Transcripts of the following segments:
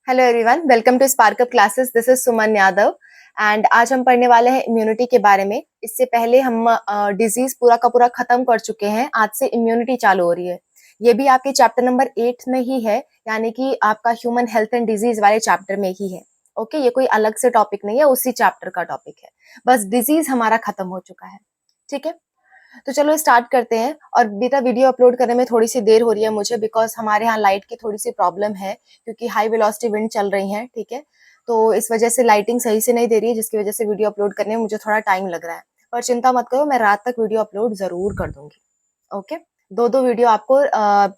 Hello everyone, welcome to SparkUp classes. This is Suman Yadav and आज हम पढ़ने वाले हैं इम्यूनिटी के बारे में। इससे पहले हम डिजीज पूरा का पूरा खत्म कर चुके हैं। आज से इम्यूनिटी चालू हो रही है। ये भी आपके चैप्टर नंबर 8 में ही है, यानी कि आपका ह्यूमन हेल्थ एंड डिजीज वाले चैप्टर में ही है। ओके, ये कोई अलग से टॉपिक नहीं है, उसी चैप्टर का टॉपिक है। बस डिजीज हमारा खत्म हो चुका है। ठीक है, तो चलो स्टार्ट करते हैं। और बेटा वीडियो अपलोड करने में थोड़ी सी देर हो रही है मुझे, बिकॉज हमारे यहाँ लाइट की थोड़ी सी प्रॉब्लम है, क्योंकि हाई वेलोसिटी विंड चल रही है। ठीक है, तो इस वजह से लाइटिंग सही से नहीं दे रही है, जिसकी वजह से वीडियो अपलोड करने में मुझे थोड़ा टाइम लग रहा है। पर चिंता मत करो, मैं रात तक वीडियो अपलोड जरूर कर दूंगी। ओके, दो वीडियो आपको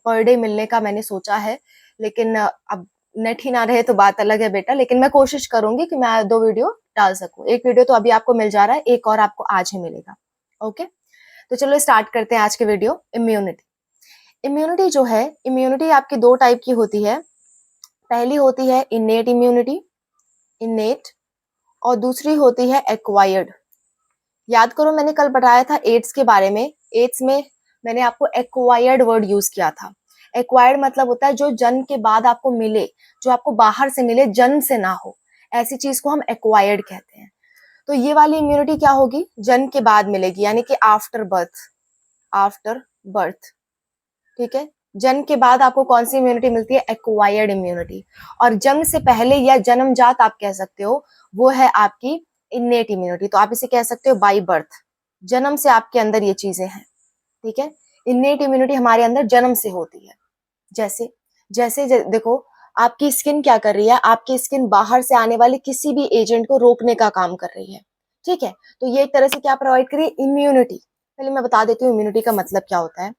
पर डे मिलने का मैंने सोचा है, लेकिन अब नेट ही ना रहे तो बात अलग है बेटा। लेकिन मैं कोशिश करूंगी कि मैं 2 वीडियो डाल सकूं। एक वीडियो तो अभी आपको मिल जा रहा है, एक और आपको आज ही मिलेगा। ओके, तो चलो स्टार्ट करते हैं आज के वीडियो। इम्यूनिटी। इम्यूनिटी जो है, इम्यूनिटी आपकी 2 टाइप की होती है। पहली होती है इनेट इम्यूनिटी, इनेट, और दूसरी होती है एक्वायर्ड। याद करो, मैंने कल बताया था एड्स के बारे में। एड्स में मैंने आपको एक्वायर्ड वर्ड यूज किया था। एक्वायर्ड मतलब होता है जो जन्म के बाद आपको मिले, जो आपको बाहर से मिले, जन्म से ना हो, ऐसी चीज को हम एक्वायर्ड कहते हैं। तो ये वाली इम्यूनिटी क्या होगी? जन्म के बाद मिलेगी, यानी कि आफ्टर बर्थ। आफ्टर बर्थ, ठीक है। जन्म के बाद आपको कौन सी इम्यूनिटी मिलती है? Acquired immunity. और जन्म से पहले या जन्मजात आप कह सकते हो, वो है आपकी इनेट इम्यूनिटी। तो आप इसे कह सकते हो बाई बर्थ, जन्म से आपके अंदर ये चीजें हैं। ठीक है, इनेट इम्यूनिटी हमारे अंदर जन्म से होती है। जैसे जैसे देखो, आपकी स्किन क्या कर रही है? आपकी स्किन बाहर से आने वाले किसी भी एजेंट को रोकने का काम कर रही है। ठीक है, तो ये एक तरह से क्या प्रोवाइड करिए? इम्यूनिटी। पहले मैं बता देती हूँ इम्यूनिटी का मतलब क्या होता है।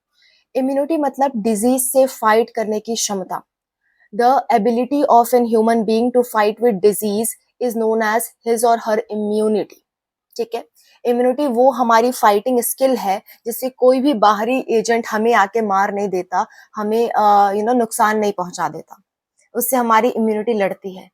इम्यूनिटी मतलब डिजीज से फाइट करने की क्षमता। The ability of an human being to fight with disease is known as his और हर इम्यूनिटी। ठीक है, इम्यूनिटी वो हमारी फाइटिंग स्किल है, जिससे कोई भी बाहरी एजेंट हमें आके मार नहीं देता, हमें नुकसान नहीं पहुंचा देता। उससे हमारी इम्यूनिटी लड़ती है।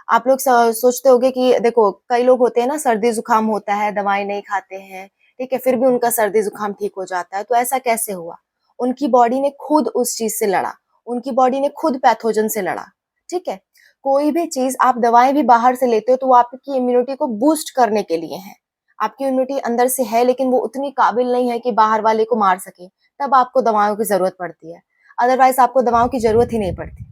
आप लोग सोचते होंगे कि देखो, कई लोग होते हैं ना, सर्दी जुकाम होता है, दवाई नहीं खाते हैं, ठीक है, फिर भी उनका सर्दी जुकाम ठीक हो जाता है। तो ऐसा कैसे हुआ? उनकी बॉडी ने खुद उस चीज से लड़ा, उनकी बॉडी ने खुद पैथोजन से लड़ा। ठीक है, कोई भी चीज, आप दवाएं भी बाहर से लेते हो तो वो आपकी इम्यूनिटी को बूस्ट करने के लिए है। आपकी इम्यूनिटी अंदर से है, लेकिन वो उतनी काबिल नहीं है कि बाहर वाले को मार सके, तब आपको दवाओं की जरूरत पड़ती है। अदरवाइज आपको दवाओं की जरूरत ही नहीं पड़ती।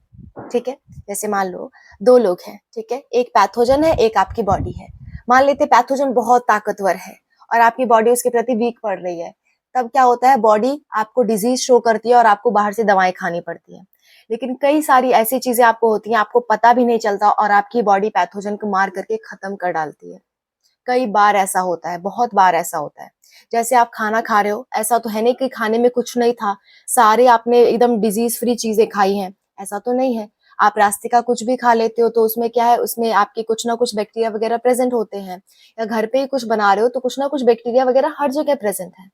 ठीक है, जैसे मान लो 2 लोग हैं, ठीक है, एक पैथोजन है, एक आपकी बॉडी है। मान लेते पैथोजन बहुत ताकतवर है और आपकी बॉडी उसके प्रति वीक पड़ रही है। तब क्या होता है? बॉडी आपको डिजीज शो करती है और आपको बाहर से दवाएं खानी पड़ती है। लेकिन कई सारी ऐसी चीजें आपको होती हैं, आपको पता भी नहीं चलता, और आपकी बॉडी पैथोजन को मार करके खत्म कर डालती है। कई बार ऐसा होता है, बहुत बार ऐसा होता है। जैसे आप खाना खा रहे हो, ऐसा तो है नहीं कि खाने में कुछ नहीं था, सारे आपने एकदम डिजीज फ्री चीजें खाई हैं, ऐसा तो नहीं है। आप रास्ते का कुछ भी खा लेते हो तो उसमें क्या है? उसमें आपके कुछ ना कुछ बैक्टीरिया वगैरह प्रेजेंट होते हैं। या घर पे ही कुछ बना रहे हो तो कुछ ना कुछ बैक्टीरिया वगैरह हर जगह प्रेजेंट है।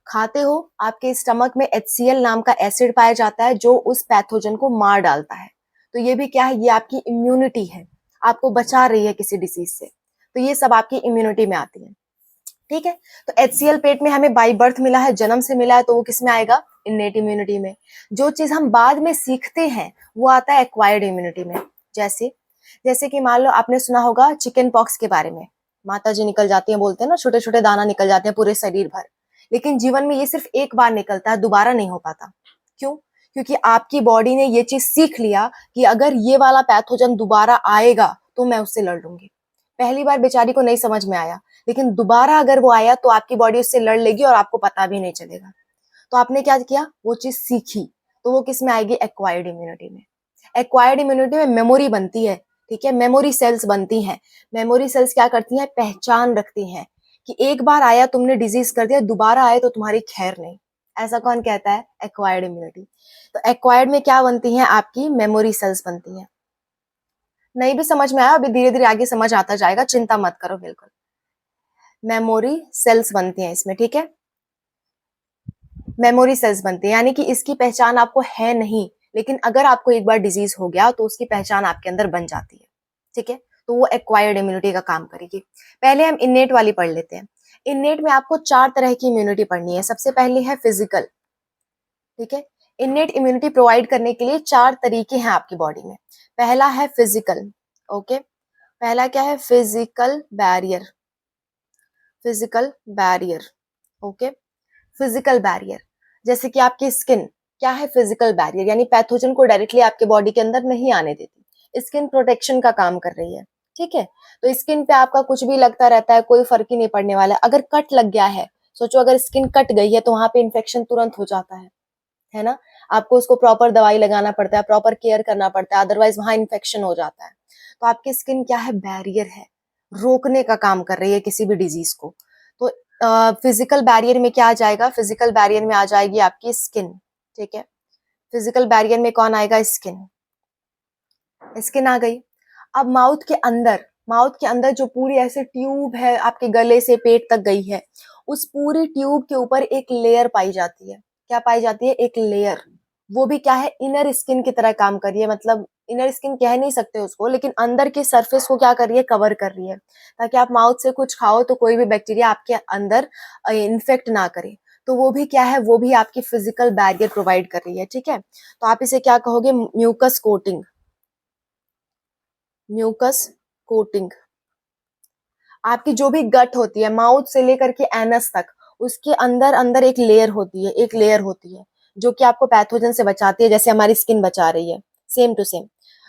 खाते हो, आपके स्टमक में HCl नाम का एसिड पाया जाता है, जो उस पैथोजन को मार डालता है। तो ये भी क्या है? ये आपकी इम्यूनिटी है, आपको बचा रही है किसी डिजीज से। तो ये सब आपकी इम्यूनिटी में आती है। ठीक है, तो HCl पेट में हमें बाई बर्थ मिला है, जन्म से मिला है, तो वो किस में आएगा? इनेट इम्यूनिटी में। जो चीज हम बाद में सीखते हैं वो आता है एक्वायर्ड इम्यूनिटी में। जैसे जैसे कि मान लो आपने सुना होगा चिकन पॉक्स के बारे में। माता जी निकल जाती हैं, बोलते हैं ना, छोटे छोटे दाना निकल जाते हैं पूरे शरीर भर। लेकिन जीवन में ये सिर्फ एक बार निकलता है, दोबारा नहीं हो पाता। क्यों? क्योंकि आपकी बॉडी ने ये चीज सीख लिया कि अगर ये वाला पैथोजन दोबारा आएगा तो मैं उससे लड़ लूंगी। पहली बार बेचारी को नहीं समझ में आया, लेकिन दोबारा अगर वो आया तो आपकी बॉडी उससे लड़ लेगी और आपको पता भी नहीं चलेगा। तो आपने क्या किया? वो चीज सीखी, तो वो किस में आएगी? एक्वायर्ड इम्यूनिटी में। एक्वायर्ड इम्यूनिटी में मेमोरी बनती है। ठीक है, मेमोरी सेल्स बनती हैं। मेमोरी सेल्स क्या करती हैं? पहचान रखती हैं कि एक बार आया, तुमने डिजीज कर दिया, दोबारा आए तो तुम्हारी खैर नहीं। ऐसा कौन कहता है? Acquired immunity. तो एक्वायर्ड में क्या बनती है? आपकी मेमोरी सेल्स बनती है। नहीं भी समझ में आया, अभी धीरे धीरे आगे समझ आता जाएगा, चिंता मत करो बिल्कुल। मेमोरी सेल्स बनती हैं इसमें। ठीक है, मेमोरी सेल्स बनती है, यानी कि इसकी पहचान आपको है नहीं, लेकिन अगर आपको एक बार डिजीज हो गया तो उसकी पहचान आपके अंदर बन जाती है। ठीक है, तो वो एक्वायर्ड इम्यूनिटी का काम करेगी। पहले हम इनेट वाली पढ़ लेते हैं। इनेट में आपको 4 तरह की इम्यूनिटी पढ़नी है। सबसे पहली है फिजिकल। ठीक है, इन्नेट इम्यूनिटी प्रोवाइड करने के लिए 4 तरीके हैं आपकी बॉडी में। पहला है फिजिकल, ओके, पहला क्या है, physical barrier, physical barrier, okay, physical barrier, जैसे कि आपकी स्किन क्या है, फिजिकल बैरियर, यानी पैथोजन को डायरेक्टली आपके बॉडी के अंदर नहीं आने देती, स्किन प्रोटेक्शन का काम कर रही है, ठीक है। तो स्किन पे आपका कुछ भी लगता रहता है, कोई फर्क ही नहीं पड़ने वाला। अगर कट लग गया है, सोचो अगर स्किन कट गई है तो वहां पे इन्फेक्शन तुरंत हो जाता है ना, आपको उसको प्रॉपर दवाई लगाना पड़ता है, प्रॉपर केयर करना पड़ता है, अदरवाइज वहां इन्फेक्शन हो जाता है। तो आपकी स्किन क्या है, बैरियर है, रोकने का काम कर रही है किसी भी डिजीज को। तो फिजिकल बैरियर में क्या आ जाएगा, फिजिकल बैरियर में आ जाएगी आपकी स्किन, ठीक है। फिजिकल बैरियर में कौन आएगा, स्किन, स्किन आ गई। अब माउथ के अंदर जो पूरी ऐसे ट्यूब है आपके गले से पेट तक गई है, उस पूरी ट्यूब के ऊपर एक लेयर पाई जाती है। क्या पाई जाती है, एक लेयर। वो भी क्या है, इनर स्किन की तरह काम कर रही है, मतलब इनर स्किन कह नहीं सकते उसको, लेकिन अंदर के सरफेस को क्या कर रही है, कवर कर रही है, ताकि आप माउथ से कुछ खाओ तो कोई भी बैक्टीरिया आपके अंदर इन्फेक्ट ना करे। तो वो भी क्या है, वो भी आपकी फिजिकल बैरियर प्रोवाइड कर रही है, ठीक है। तो आप इसे क्या कहोगे, म्यूकस कोटिंग, म्यूकस कोटिंग। आपकी जो भी गट होती है, माउथ से लेकर के एनस तक, उसके अंदर अंदर एक लेयर होती है, एक लेयर होती है जो कि आपको पैथोजन से बचाती है, जैसे हमारी स्किन बचा रही है, सेम टू सेम।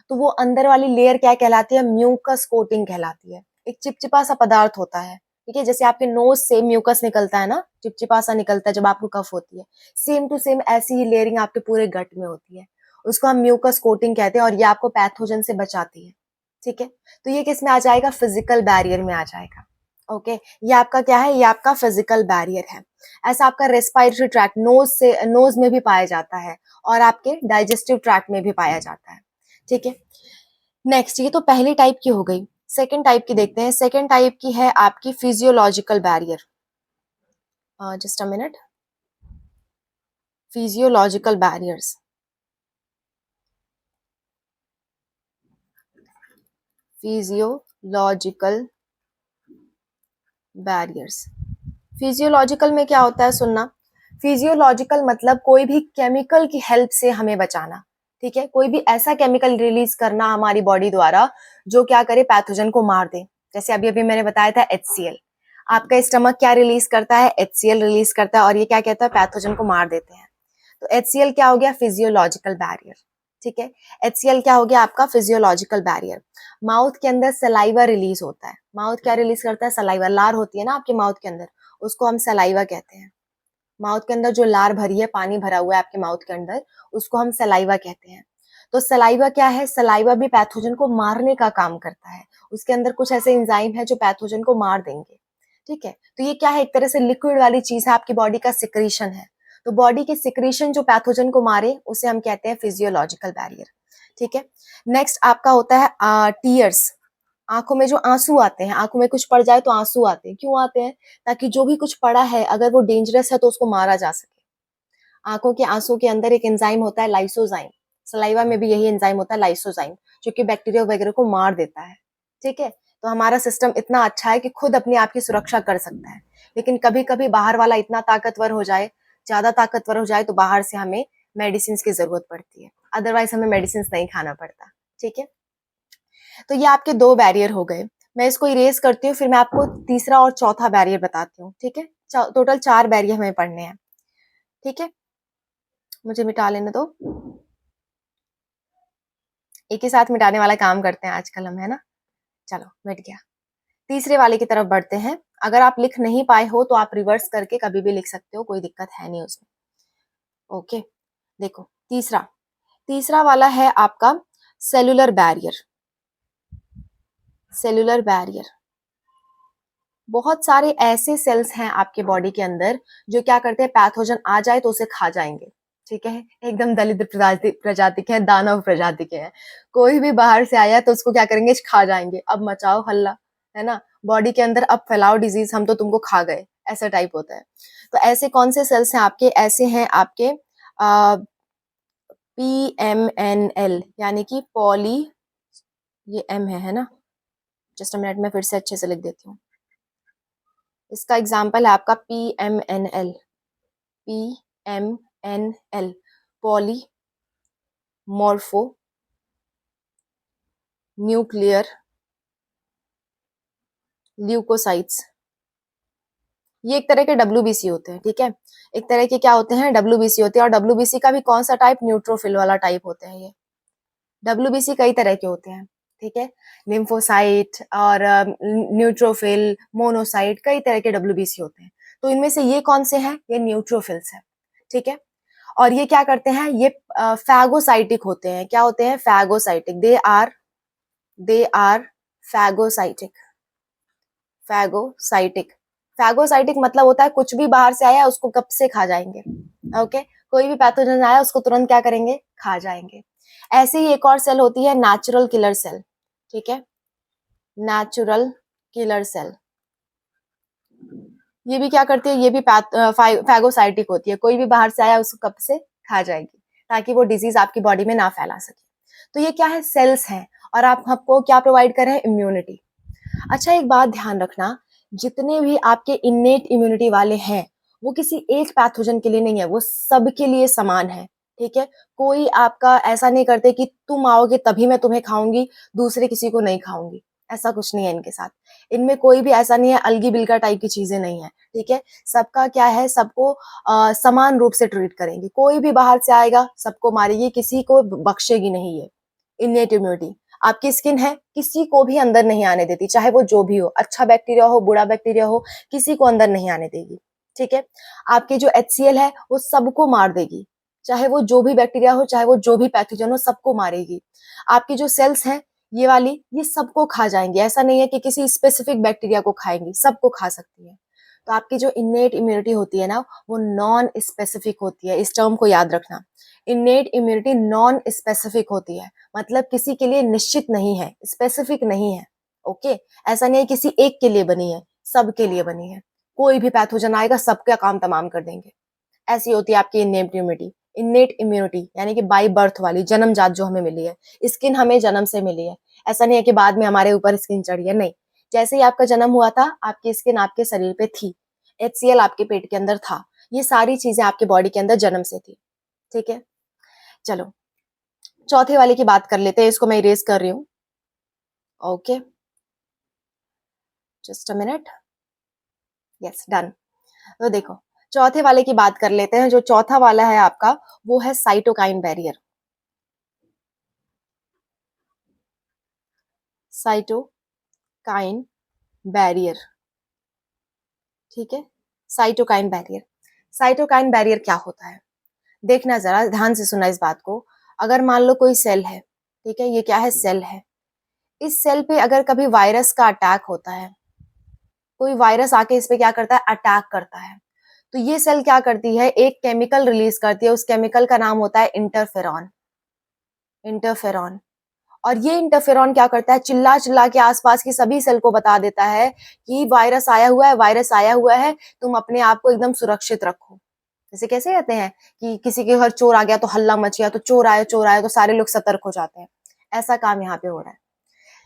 तो वो अंदर वाली लेयर क्या कहलाती है, म्यूकस कोटिंग कहलाती है। एक चिपचिपा सा पदार्थ होता है, ठीक है, जैसे आपके नोज से म्यूकस निकलता है ना, चिपचिपा सा निकलता है जब आपको कफ होती है, सेम टू सेम ऐसी ही लेयरिंग आपके पूरे गट में होती है। उसको हम म्यूकस कोटिंग कहते हैं, और ये आपको पैथोजन से बचाती है, ठीक है। तो ये किस में आ जाएगा, फिजिकल बैरियर में आ जाएगा, ओके। ये आपका क्या है, ये आपका फिजिकल बैरियर है। ऐसा आपका रेस्पिरेटरी ट्रैक्ट, नोज से, नोज में भी पाया जाता है, और आपके डाइजेस्टिव ट्रैक्ट में भी पाया जाता है, ठीक है। नेक्स्ट, ये तो पहली टाइप की हो गई। सेकेंड टाइप की देखते हैं। सेकेंड टाइप की है आपकी physiological barrier, just a minute, physiological barriers, physiological barriers. Physiological में क्या होता है, सुनना, फिजियोलॉजिकल मतलब कोई भी केमिकल की हेल्प से हमें बचाना, ठीक है। कोई भी ऐसा केमिकल रिलीज करना हमारी बॉडी द्वारा जो क्या करे, पैथोजन को मार दे। जैसे अभी अभी मैंने बताया था HCl, आपका स्टमक क्या रिलीज करता है, HCl रिलीज करता है, और ये क्या कहता है, पैथोजन को मार देते हैं। तो HCl क्या हो गया, फिजियोलॉजिकल बैरियर, ठीक है। HCl क्या हो गया, आपका फिजियोलॉजिकल बैरियर। माउथ के अंदर सलाइवा रिलीज होता है, माउथ क्या रिलीज करता है, सलाइवा, लार होती है ना आपके माउथ के अंदर, उसको हम सलाइवा कहते हैं। माउथ के अंदर जो लार भरी है, पानी भरा हुआ है आपके माउथ के अंदर, उसको हम सलाइवा कहते हैं। तो सलाइवा क्या है, सलाइवा भी पैथोजन को मारने का काम करता है। उसके अंदर कुछ ऐसे एंजाइम है जो पैथोजन को मार देंगे, ठीक है। तो ये क्या है, एक तरह से लिक्विड वाली चीज है, आपकी बॉडी का सिक्रीशन है। तो बॉडी के सिक्रीशन जो पैथोजन को मारे, उसे हम कहते हैं फिजियोलॉजिकल बैरियर, ठीक है। नेक्स्ट आपका होता है टीयर्स, आंखों में जो आंसू आते हैं, आंखों में कुछ पड़ जाए तो आंसू आते हैं, क्यों आते हैं, ताकि जो भी कुछ पड़ा है अगर वो डेंजरस है तो उसको मारा जा सके। आंखों के आंसू के अंदर एक एंजाइम होता है, लाइसोजाइम, सलाइवा में भी यही एंजाइम होता है, लाइसोजाइम, जो कि बैक्टीरिया वगैरह को मार देता है, ठीक है। तो हमारा सिस्टम इतना अच्छा है कि खुद अपने आप की सुरक्षा कर सकता है। लेकिन कभी कभी बाहर वाला इतना ताकतवर हो जाए, ज्यादा ताकतवर हो जाए, तो बाहर से हमें मेडिसिन की जरूरत पड़ती है, अदरवाइज हमें मेडिसिन नहीं खाना पड़ता, ठीक है। तो ये आपके 2 बैरियर हो गए। मैं इसको इरेज करती हूँ, फिर मैं आपको तीसरा और चौथा बैरियर बताती हूँ, ठीक है। टोटल 4 बैरियर हमें पढ़ने हैं, ठीक है। मुझे मिटा लेने दो, एक ही साथ मिटाने वाला काम करते हैं आजकल हम, है ना। चलो, मिट गया। तीसरे वाले की तरफ बढ़ते हैं। अगर आप लिख नहीं पाए हो तो आप रिवर्स करके कभी भी लिख सकते हो, कोई दिक्कत है नहीं उसमें, ओके। देखो, तीसरा, तीसरा वाला है आपका सेलुलर बैरियर, सेलुलर बैरियर। बहुत सारे ऐसे सेल्स हैं आपके बॉडी के अंदर जो क्या करते हैं, पैथोजन आ जाए तो उसे खा जाएंगे, ठीक है। एकदम दलित प्रजाति के हैं, दानव प्रजाति के हैं। कोई भी बाहर से आया तो उसको क्या करेंगे, खा जाएंगे, अब मचाओ हल्ला, है ना, बॉडी के अंदर अब फैलाओ डिजीज, हम तो तुमको खा गए, ऐसा टाइप होता है। तो ऐसे कौन से सेल्स हैं आपके, ऐसे हैं आपके PMNL, यानी कि पॉली, ये M है ना, जस्ट अ मिनट में फिर से अच्छे से लिख देती हूँ। इसका एग्जाम्पल है आपका PMNL, PMNL, polymorphonuclear leukocytes, ये एक तरह के WBC होते हैं, ठीक है। एक तरह के क्या होते हैं, WBC होते हैं। और WBC का भी कौन सा टाइप, न्यूट्रोफिल वाला टाइप होते हैं ये। WBC कई तरह के होते हैं, ठीक है। लिम्फोसाइट और न्यूट्रोफिल, मोनोसाइट, कई तरह के WBC होते हैं। तो इनमें से ये कौन से हैं, ये न्यूट्रोफिल्स हैं, ठीक है। और ये क्या करते हैं, ये फैगोसाइटिक होते हैं। क्या होते हैं, phagocytic. They are phagocytic. Phagocytic, phagocytic मतलब होता है कुछ भी बाहर से आया उसको कब से खा जाएंगे, ओके। कोई भी पैथोजन आया उसको तुरंत क्या करेंगे, खा जाएंगे। ऐसे ही एक और सेल होती है नेचुरल किलर सेल, ठीक है, नेचुरल किलर सेल। ये भी क्या करती है, ये भी फैगोसाइटिक होती है। कोई भी बाहर से आया उसको कब से खा जाएगी, ताकि वो डिजीज आपकी बॉडी में ना फैला सके। तो ये क्या है, सेल्स हैं। और आप हमको क्या प्रोवाइड कर रहे हैं, इम्यूनिटी। अच्छा, एक बात ध्यान रखना, जितने भी आपके इन्नेट इम्यूनिटी वाले हैं वो किसी एक पैथोजन के लिए नहीं है, वो सबके लिए समान है, ठीक है। कोई आपका ऐसा नहीं करते कि तुम आओगे तभी मैं तुम्हें खाऊंगी, दूसरे किसी को नहीं खाऊंगी, ऐसा कुछ नहीं है इनके साथ। इनमें कोई भी ऐसा नहीं है अलगी बिलगा टाइप की चीजें नहीं है, ठीक है। सबका क्या है, सबको समान रूप से ट्रीट करेंगे। कोई भी बाहर से आएगा सबको मारेगी, किसी को बख्शेगी नहीं है। इन्नेट इम्यूनिटी आपकी स्किन है, किसी को भी अंदर नहीं आने देती, चाहे वो जो भी हो, अच्छा बैक्टीरिया हो, बुरा बैक्टीरिया हो, किसी को अंदर नहीं आने देगी, ठीक है। आपके जो HCl है वो सबको मार देगी, चाहे वो जो भी बैक्टीरिया हो, चाहे वो जो भी पैथोजन हो, सबको मारेगी। आपकी जो सेल्स हैं ये वाली, ये सबको खा जाएंगी। ऐसा नहीं है कि किसी स्पेसिफिक बैक्टीरिया को खाएंगी, सबको खा सकती है। तो आपकी जो इन्नेट इम्यूनिटी होती है ना, वो नॉन स्पेसिफिक होती है। इस टर्म को याद रखना, इन्नेट इम्यूनिटी नॉन स्पेसिफिक होती है, मतलब किसी के लिए निश्चित नहीं है, स्पेसिफिक नहीं है, ओके। ऐसा नहीं है किसी एक के लिए बनी है, सबके लिए बनी है। कोई भी पैथोजन आएगा सबका काम तमाम कर देंगे। ऐसी होती है आपकी इन्नेट इम्यूनिटी। इन्नेट इम्यूनिटी यानी कि बाई बर्थ वाली, जन्मजात जो हमें मिली है। स्किन हमें जन्म से मिली है, ऐसा नहीं है कि बाद में हमारे ऊपर स्किन चढ़ी है, नहीं। जैसे ही आपका जन्म हुआ था आपकी स्किन आपके शरीर पे थी, HCl आपके पेट के अंदर था, ये सारी चीजें आपके बॉडी के अंदर जन्म से थी, ठीक है। चलो चौथे वाले की बात कर लेते हैं, इसको मैं इरेज कर रही हूँ, okay, just a minute, yes done. तो देखो चौथे वाले की बात कर लेते हैं। जो चौथा वाला है आपका, वो है साइटोकाइन बैरियर। साइटोकाइन बैरियर, ठीक है। साइटोकाइन बैरियर, साइटोकाइन बैरियर क्या होता है, देखना जरा ध्यान से सुना इस बात को। अगर मान लो कोई सेल है, ठीक है, ये क्या है, सेल है। इस सेल पे अगर कभी वायरस का अटैक होता है, कोई वायरस आके इस पे क्या करता है, अटैक करता है, तो ये सेल क्या करती है, एक केमिकल रिलीज करती है। उस केमिकल का नाम होता है इंटरफेरॉन। इंटरफेरॉन। और ये इंटरफेरॉन क्या करता है, चिल्ला चिल्ला के आसपास की सभी सेल को बता देता है कि वायरस आया हुआ है, वायरस आया हुआ है, तुम अपने आप को एकदम सुरक्षित रखो। जैसे कैसे कहते हैं कि किसी के घर चोर आ गया तो हल्ला मच गया, तो चोर आया तो सारे लोग सतर्क हो जाते हैं। ऐसा काम यहाँ पे हो रहा है।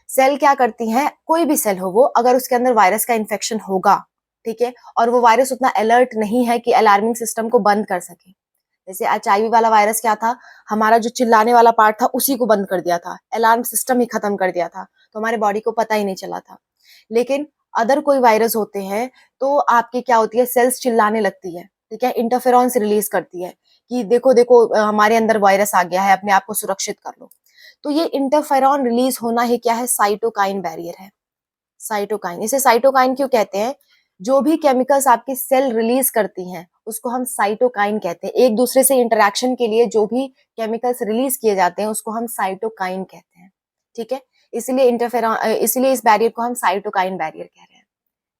सेल क्या करती हैं, कोई भी सेल हो वो, अगर उसके अंदर वायरस का इन्फेक्शन होगा, ठीक है, और वो वायरस उतना अलर्ट नहीं है कि अलार्मिंग सिस्टम को बंद कर सके। जैसे HIV वाला वायरस क्या था, हमारा जो चिल्लाने वाला पार्ट था उसी को बंद कर दिया था, अलार्म सिस्टम ही खत्म कर दिया था, तो हमारे बॉडी को पता ही नहीं चला था। लेकिन अदर कोई वायरस होते हैं तो आपकी क्या होती है, सेल्स चिल्लाने लगती है, ठीक है, इंटरफेरॉन्स रिलीज करती है कि देखो देखो हमारे अंदर वायरस आ गया है, अपने आप को सुरक्षित कर लो। तो ये इंटरफेरॉन रिलीज होना ही क्या है, साइटोकाइन बैरियर है। साइटोकाइन, इसे साइटोकाइन क्यों कहते हैं, जो भी केमिकल्स आपकी सेल रिलीज करती हैं उसको हम साइटोकाइन कहते हैं। एक दूसरे से इंटरेक्शन के लिए जो भी केमिकल्स रिलीज किए जाते हैं उसको हम साइटोकाइन कहते हैं, ठीक है। इसलिए इसलिए इस बैरियर को हम साइटोकाइन बैरियर कह रहे हैं,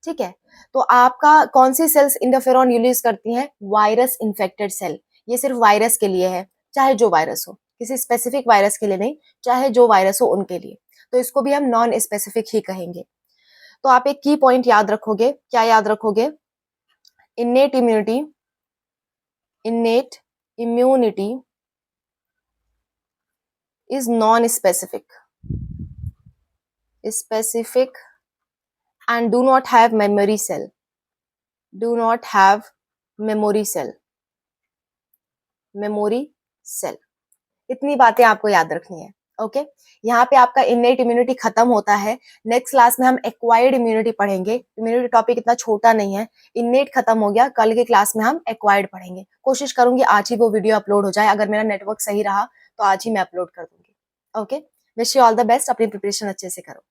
ठीक है। तो आपका कौन सी सेल्स इंटरफेरॉन रिलीज करती हैं, वायरस इन्फेक्टेड सेल। ये सिर्फ वायरस के लिए है, चाहे जो वायरस हो, किसी स्पेसिफिक वायरस के लिए नहीं, चाहे जो वायरस हो उनके लिए। तो इसको भी हम नॉन स्पेसिफिक ही कहेंगे। तो आप एक की पॉइंट याद रखोगे, क्या याद रखोगे, innate immunity, innate immunity is non specific, specific and do not have memory cell, do not have memory cell, memory cell. इतनी बातें आपको याद रखनी है। ओके, यहाँ पे आपका इननेट इम्यूनिटी खत्म होता है। नेक्स्ट क्लास में हम एक्वायर्ड इम्यूनिटी पढ़ेंगे। इम्यूनिटी टॉपिक इतना छोटा नहीं है। इननेट खत्म हो गया, कल की क्लास में हम एक्वायर्ड पढ़ेंगे। कोशिश करूंगी आज ही वो वीडियो अपलोड हो जाए। अगर मेरा नेटवर्क सही रहा तो आज ही मैं अपलोड कर दूंगी। Okay, wish you all the best. अपनी प्रिपरेशन अच्छे से करो।